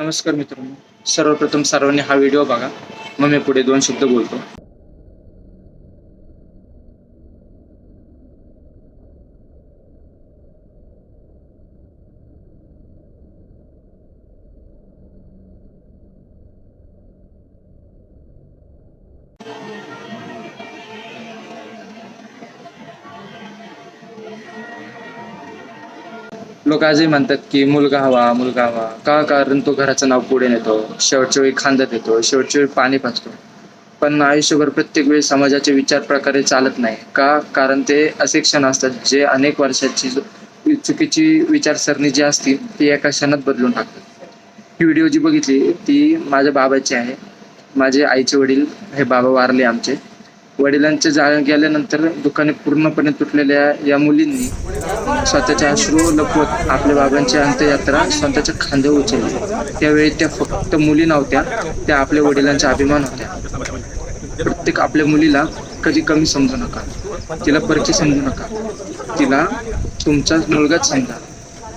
नमस्कार मित्रांनो. सर्वप्रथम सर्वांनी हा व्हिडिओ बघा. मग मी पुढे 2 शब्द बोलतो. लोक आजही म्हणतात की मुलगा हवा, मुलगा हवा. का? कारण तो घराचं नाव पुढे नेतो. शेवटच्या वेळी खांद्यात येतो. शेवटच्या वेळी पाणी पाजतो. पण आयुष्यभर प्रत्येक वेळी समाजाचे विचार प्रकारे चालत नाही. का? कारण ते असे क्षण असतात जे अनेक वर्षाची चुकीची विचारसरणी जी असती ती एका क्षणात बदलून टाकतात. ही व्हिडिओ जी बघितली ती माझ्या बाबाची आहे. माझे आईचे वडील हे बाबा वारले आमचे. वडिलांचे जाळं गेल्यानंतर दुःखाने पूर्णपणे तुटलेल्या या मुलींनी स्वतःचे अश्रू लपवत आपल्या बाबांची अंत्ययात्रा स्वतःच्या खांद्यावर उचलली. त्यावेळी त्या फक्त मुली नव्हत्या, त्या आपल्या वडिलांचा अभिमान होत्या. प्रत्येक आपल्या मुलीला कधी कमी समजू नका, तिला परकी समजू नका, तिला तुमचाच मुलगाच समजा.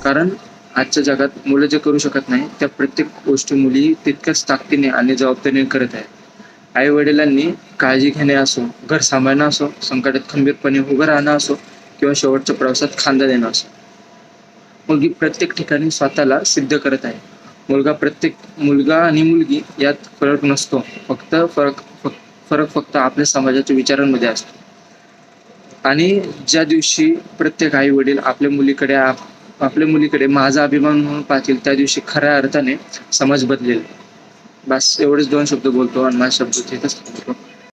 कारण आजच्या जगात मुलं जे करू शकत नाही त्या प्रत्येक गोष्टी मुली तितक्याच ताकदीने आणि जबाबदारीने करत आहेत. आई वडिलांनी काळजी घेणे असो, घर सांभाळणं असो, संकटात खंबीरपणे उभं राहणं असो किंवा शेवटच्या प्रवासात खांदा देणं असो, मुलगी प्रत्येक ठिकाणी स्वतःला सिद्ध करत आहे. मुलगा आणि मुलगी यात फरक नसतो. फरक फक्त आपल्या समाजाच्या विचारांमध्ये असतो. आणि ज्या दिवशी प्रत्येक आई वडील आपल्या मुलीकडे माझा अभिमान म्हणून पाहतील त्या दिवशी खऱ्या अर्थाने समाज बदलेल. बस एवढेच 2 शब्द बोलतो आणि माझा शब्द तिथेच थांबवतो.